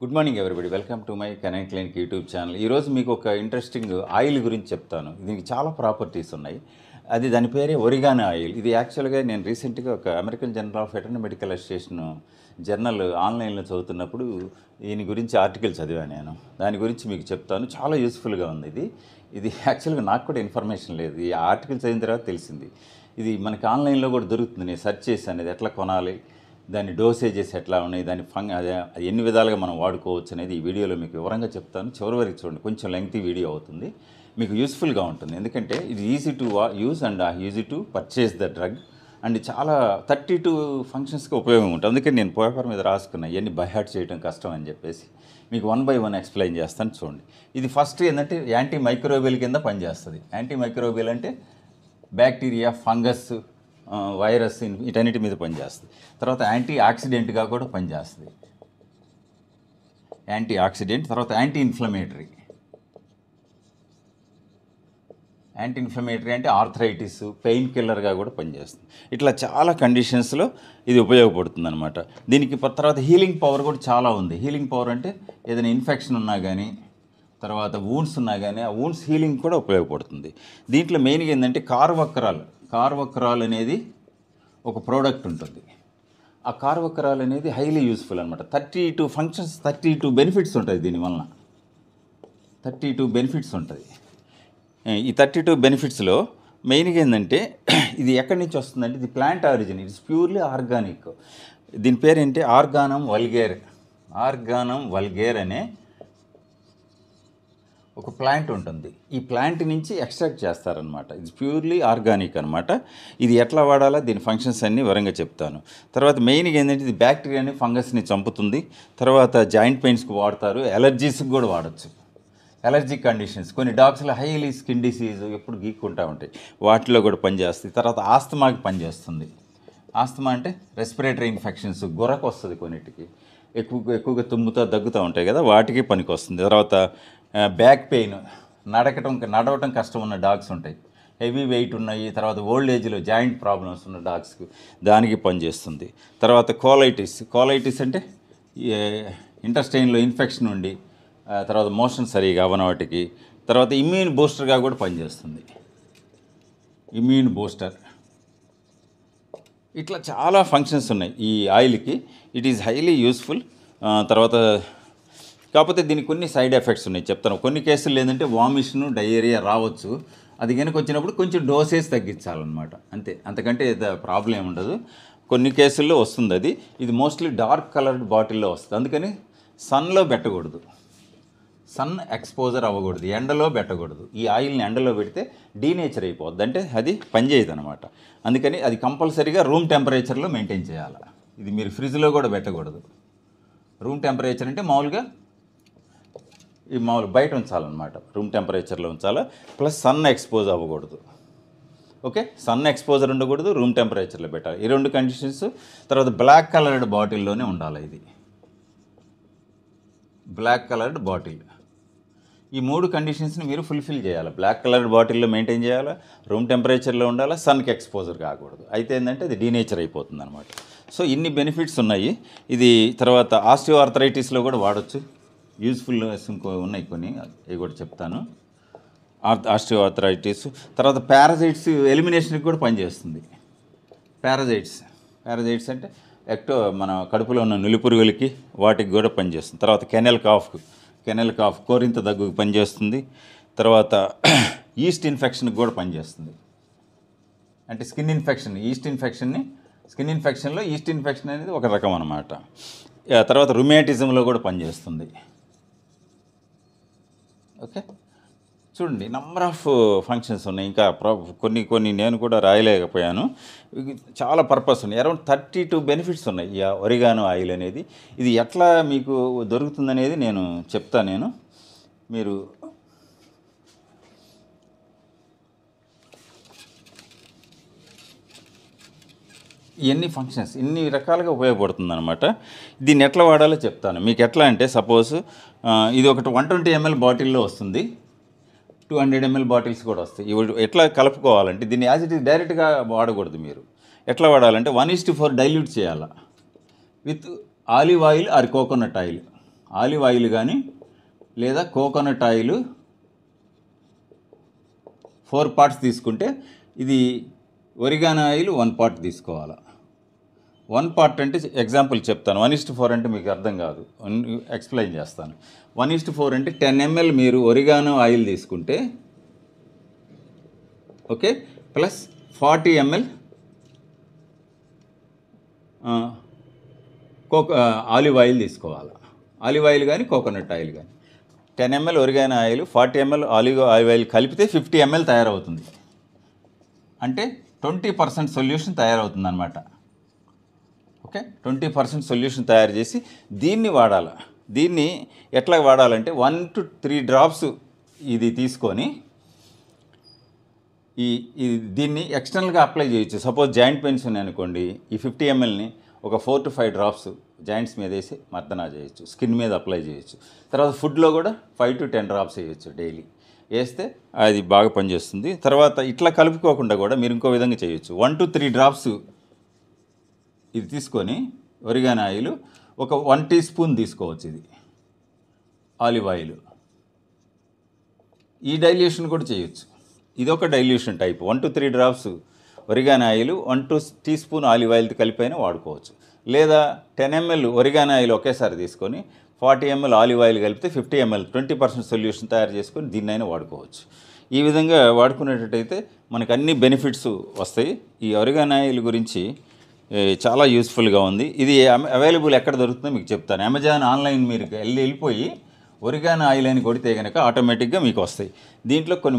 Good morning everybody, welcome to my canine clinic YouTube channel. ఈరోజు మీకు ఒక interesting oil గురించి చెప్తాను. దీనికి చాలా ప్రాపర్టీస్ ఉన్నాయి. దాని పేరే ఒరిగానో ఆయిల్. ఇది యాక్చువల్గా నేను రీసెంట్గా ఒక American journal of veterinary medical association journal ఆన్లైన్లో చదువుతున్నప్పుడు దీని గురించి ఆర్టికల్ చదివాను నేను. దాని గురించి మీకు చెప్తాను. చాలా యూస్ఫుల్గా ఉంది. ఇది యాక్చువల్గా నాకు కూడా ఇన్ఫర్మేషన్ లేదు. ఈ ఆర్టికల్ చదివిన తర్వాత తెలిసింది. ఇది మనకి ఆన్లైన్లో కూడా దొరుకుతుంది. నేను సెర్చ్ చేశాను ఇది ఎట్లా కొనాలి, దాని డోసేజెస్ ఎట్లా ఉన్నాయి, దాని అది ఎన్ని విధాలుగా మనం వాడుకోవచ్చు అనేది ఈ వీడియోలో మీకు వివరంగా చెప్తాను. చివరి వరకు చూడండి, కొంచెం లెంగ్తీ వీడియో అవుతుంది, మీకు యూస్ఫుల్గా ఉంటుంది. ఎందుకంటే ఇది easy to use and easy to purchase the drug and చాలా 32 ఫంక్షన్స్కి ఉపయోగం ఉంటుంది. అందుకని నేను పేపర్ మీద రాసుకున్నా, ఇవన్నీ బై హార్ట్ చేయడం కష్టం అని చెప్పేసి మీకు 1 by 1 ఎక్స్ప్లెయిన్ చేస్తాను. చూడండి, ఇది ఫస్ట్ ఏంటంటే యాంటీ మైక్రోబియల్ కింద పనిచేస్తుంది. యాంటీ మైక్రోబియల్ అంటే బ్యాక్టీరియా, ఫంగస్, వైరస్ వీటన్నిటి మీద పనిచేస్తుంది. తర్వాత యాంటీ ఆక్సిడెంట్గా కూడా పనిచేస్తుంది. యాంటీ ఆక్సిడెంట్, తర్వాత యాంటీ ఇన్ఫ్లమేటరీ. యాంటీ ఇన్ఫ్లమేటరీ అంటే ఆర్థరైటిస్, పెయిన్ కిల్లర్గా కూడా పనిచేస్తుంది. ఇట్లా చాలా కండిషన్స్లో ఇది ఉపయోగపడుతుంది అనమాట. దీనికి తర్వాత హీలింగ్ పవర్ కూడా చాలా ఉంది. హీలింగ్ పవర్ అంటే ఏదైనా ఇన్ఫెక్షన్ ఉన్నా కానీ, తర్వాత వూండ్స్ ఉన్నా కానీ ఆ వూండ్స్ హీలింగ్ కూడా ఉపయోగపడుతుంది. దీంట్లో మెయిన్గా ఏంటంటే కార్వక్రాల్ అనేది ఒక ప్రోడక్ట్ ఉంటుంది. ఆ కార్వక్రాల్ అనేది హైలీ యూస్ఫుల్ అనమాట. 32 ఫంక్షన్స్, 32 బెనిఫిట్స్ ఉంటుంది దీనివలన. 32 బెనిఫిట్స్ ఉంటుంది. ఈ 32 బెనిఫిట్స్లో మెయిన్గా ఏంటంటే ఇది ఎక్కడి నుంచి వస్తుందంటే ఇది plant origin, it's purely organic. దీని పేరు ఏంటి, ఆర్గానం వల్గేర్ అనే ఒక ప్లాంట్ ఉంటుంది. ఈ ప్లాంట్ నుంచి ఎక్స్ట్రాక్ట్ చేస్తారనమాట. ఇది ప్యూర్లీ ఆర్గానిక్ అనమాట. ఇది ఎట్లా వాడాలో దీని ఫంక్షన్స్ అన్నీ వివరంగా చెప్తాను. తర్వాత మెయిన్గా ఏంటంటే ఇది బ్యాక్టీరియాని, ఫంగస్ని చంపుతుంది. తర్వాత జాయింట్ పెయిన్స్కి వాడతారు, ఎలర్జీస్కి కూడా వాడచ్చు. ఎలర్జిక్ కండిషన్స్, కొన్ని డాగ్స్లో హైలీ స్కిన్ డిసీజ్ ఎప్పుడు గీక్కుంటూ ఉంటాయి, వాటిలో కూడా పనిచేస్తుంది. తర్వాత ఆస్తమాకి పనిచేస్తుంది. ఆస్తమా అంటే రెస్పిరేటరీ ఇన్ఫెక్షన్స్, గురకు వస్తుంది కొన్నిటికి, ఎక్కువగా తుమ్ముతో దగ్గుతూ ఉంటాయి కదా, వాటికి పనికి వస్తుంది. తర్వాత బ్యాక్ పెయిన్, నడవటం కష్టం ఉన్న డాగ్స్ ఉంటాయి, హెవీ వెయిట్ ఉన్నాయి, తర్వాత ఓల్డ్ ఏజ్లో జాయింట్ ప్రాబ్లమ్స్ ఉన్న డాగ్స్కి దానికి పనిచేస్తుంది. తర్వాత కోలైటిస్ అంటే ఇంటెస్టైన్లో ఇన్ఫెక్షన్ ఉండి తర్వాత మోషన్ సరిగా అవ్వని వాటికి. తర్వాత ఇమ్యూన్ బూస్టర్గా కూడా పనిచేస్తుంది, ఇమ్యూన్ బూస్టర్. ఇట్లా చాలా ఫంక్షన్స్ ఉన్నాయి ఈ ఆయిల్కి. It is highly useful. తర్వాత కాకపోతే దీనికి కొన్ని సైడ్ ఎఫెక్ట్స్ ఉన్నాయి, చెప్తాను. కొన్ని కేసులు ఏంటంటే వామిషన్, డయేరియా రావచ్చు. అది కనుక వచ్చినప్పుడు కొంచెం డోసేజ్ తగ్గించాలన్నమాట, అంతే. అంతకంటే ప్రాబ్లం ఏమి ఉండదు. కొన్ని కేసుల్లో వస్తుంది ఇది మోస్ట్లీ డార్క్ కలర్డ్ బాటిల్లో వస్తుంది. అందుకని సన్లో పెట్టకూడదు, సన్ ఎక్స్పోజర్ అవ్వకూడదు, ఎండలో పెట్టకూడదు. ఈ ఆయిల్ని ఎండలో పెడితే డీనేచర్ అయిపోద్ది, అంటే అది పనిచేయదు అనమాట. అందుకని అది కంపల్సరీగా రూమ్ టెంపరేచర్లో మెయింటైన్ చేయాలి. ఇది మీరు ఫ్రిడ్జ్లో కూడా పెట్టకూడదు. రూమ్ టెంపరేచర్ అంటే మామూలుగా బయట ఉంచాలన్నమాట, రూమ్ టెంపరేచర్లో ఉంచాలి. ప్లస్ సన్ ఎక్స్పోజ్ అవ్వకూడదు. ఓకే, సన్ ఎక్స్పోజర్ ఉండకూడదు, రూమ్ టెంపరేచర్లో పెట్టాలి. ఈ 2 కండిషన్స్. తర్వాత బ్లాక్ కలర్డ్ బాటిల్లోనే ఉండాలి. ఇది బ్లాక్ కలర్డ్ బాటిల్. ఈ 3 కండిషన్స్ని మీరు ఫుల్ఫిల్ చేయాలి. బ్లాక్ కలర్డ్ బాటిల్లో మెయింటైన్ చేయాలి, రూమ్ టెంపరేచర్లో ఉండాలి, సన్కి ఎక్స్పోజర్ కాకూడదు. అయితే ఏంటంటే అది డీనేచర్ అయిపోతుంది అనమాట. సో ఇన్ని బెనిఫిట్స్ ఉన్నాయి ఇది. తర్వాత ఆస్టియోఆర్థరైటిస్లో కూడా వాడచ్చు, యూస్ఫుల్నెస్ ఇంకో ఉన్నాయి కొన్ని, అవి కూడా చెప్తాను. ఆస్టియోఆర్థరైటిస్. తర్వాత పారాసైట్స్ ఎలిమినేషన్కి కూడా పనిచేస్తుంది. పారాసైట్స్ అంటే మన కడుపులో ఉన్న నులిపురుగులకి వాటికి కూడా పనిచేస్తుంది. తర్వాత కెనెల్ కాఫ్ కోరింత దగ్గుకి పనిచేస్తుంది. తర్వాత ఈస్ట్ ఇన్ఫెక్షన్కి కూడా పనిచేస్తుంది. అంటే స్కిన్ ఇన్ఫెక్షన్లో ఈస్ట్ ఇన్ఫెక్షన్ అనేది ఒక రకం అన్నమాట. తర్వాత రుమాటిజంలో కూడా పనిచేస్తుంది. ఓకే, చూడండి, నంబర్ ఆఫ్ ఫంక్షన్స్ ఉన్నాయి. ఇంకా కొన్ని నేను కూడా రాయలేకపోయాను. చాలా పర్పస్ ఉన్నాయి. అరౌండ్ 32 బెనిఫిట్స్ ఉన్నాయి ఈ ఒరిగానో ఆయిల్ అనేది. ఇది ఎట్లా మీకు దొరుకుతుందనేది నేను చెప్తాను. మీరు ఇన్ని ఫంక్షన్స్ ఇన్ని రకాలుగా ఉపయోగపడుతుంది అనమాట. దీన్ని ఎట్లా వాడాలో చెప్తాను మీకు. ఎట్లా అంటే సపోజ్ ఇది ఒకటి 120 ml బాటిల్లో వస్తుంది, 200 ml బాటిల్స్ కూడా వస్తాయి. ఇవి ఎట్లా కలుపుకోవాలంటే దీన్ని యాజ్ ఇట్ ఈజ్ డైరెక్ట్గా వాడకూడదు. మీరు ఎట్లా వాడాలంటే 1:4 డైల్యూట్ చేయాలి with olive oil are coconut oil. Olive oil కానీ లేదా కోకోనట్ ఆయిల్ 4 పార్ట్స్ తీసుకుంటే ఇది ఒరిగానో ఆయిల్ 1 పార్ట్ తీసుకోవాలి. 1 పార్ట్ అంటే ఎగ్జాంపుల్ చెప్తాను. 1:4 అంటే మీకు అర్థం కాదు, ఎక్స్ప్లెయిన్ చేస్తాను. 1:4 అంటే 10 ml మీరు ఒరిగానో ఆయిల్ తీసుకుంటే okay, plus 40 ml olive oil తీసుకోవాలి. ఆలివ్ ఆయిల్ కానీ కోకోనట్ ఆయిల్ కానీ 10 ml oregano oil 40 ml olive oil కలిపితే 50 ml తయారవుతుంది. అంటే 20% సొల్యూషన్ తయారవుతుంది అన్నమాట. ఓకే, 20% సొల్యూషన్ తయారు చేసి దీన్ని వాడాలి. దీన్ని ఎట్లా వాడాలంటే 1 to 3 drops ఇది తీసుకొని దీన్ని ఎక్స్టర్నల్గా అప్లై చేయొచ్చు. సపోజ్ జాయింట్ పెయిన్స్ ఉన్నాయనుకోండి, ఈ 50 mlని ఒక 4 to 5 drops జాయింట్స్ మీద వేసి మర్దనా చేయొచ్చు, స్కిన్ మీద అప్లై చేయొచ్చు. తర్వాత ఫుడ్లో కూడా 5 to 10 drops వేయచ్చు డైలీ. వేస్తే అది బాగా పనిచేస్తుంది. తర్వాత ఇట్లా కలుపుకోకుండా కూడా మీరు ఇంకో విధంగా చేయొచ్చు. 1 to 3 drops ఇది తీసుకొని ఒరిగానో ఆయిల్ ఒక 1 teaspoon తీసుకోవచ్చు. ఇది ఆలివ్ ఆయిల్ ఈ డైల్యూషన్ కూడా చేయొచ్చు. ఇది ఒక dilution type. 1 to 3 drops oregano oil 1 teaspoon olive oil కలిపైనా వాడుకోవచ్చు. లేదా 10 ml ఒరిగానో ఆయిల్ ఒకేసారి తీసుకొని 40 ml ఆలివ్ ఆయిల్ కలిపితే 50 ml 20% సొల్యూషన్ తయారు చేసుకొని దీన్నైనా వాడుకోవచ్చు. ఈ విధంగా వాడుకునేటట్టయితే మనకు అన్ని బెనిఫిట్స్ వస్తాయి. ఈ ఒరిగానో ఆయిల్ గురించి చాలా యూస్ఫుల్గా ఉంది. ఇది అవైలబుల్ ఎక్కడ దొరుకుతుందో మీకు చెప్తాను. అమెజాన్ ఆన్లైన్ మీరు వెళ్ళిపోయి ఒరిగానో ఆయిల్ అని కొడితే కనుక ఆటోమేటిక్గా మీకు వస్తాయి. దీంట్లో కొన్ని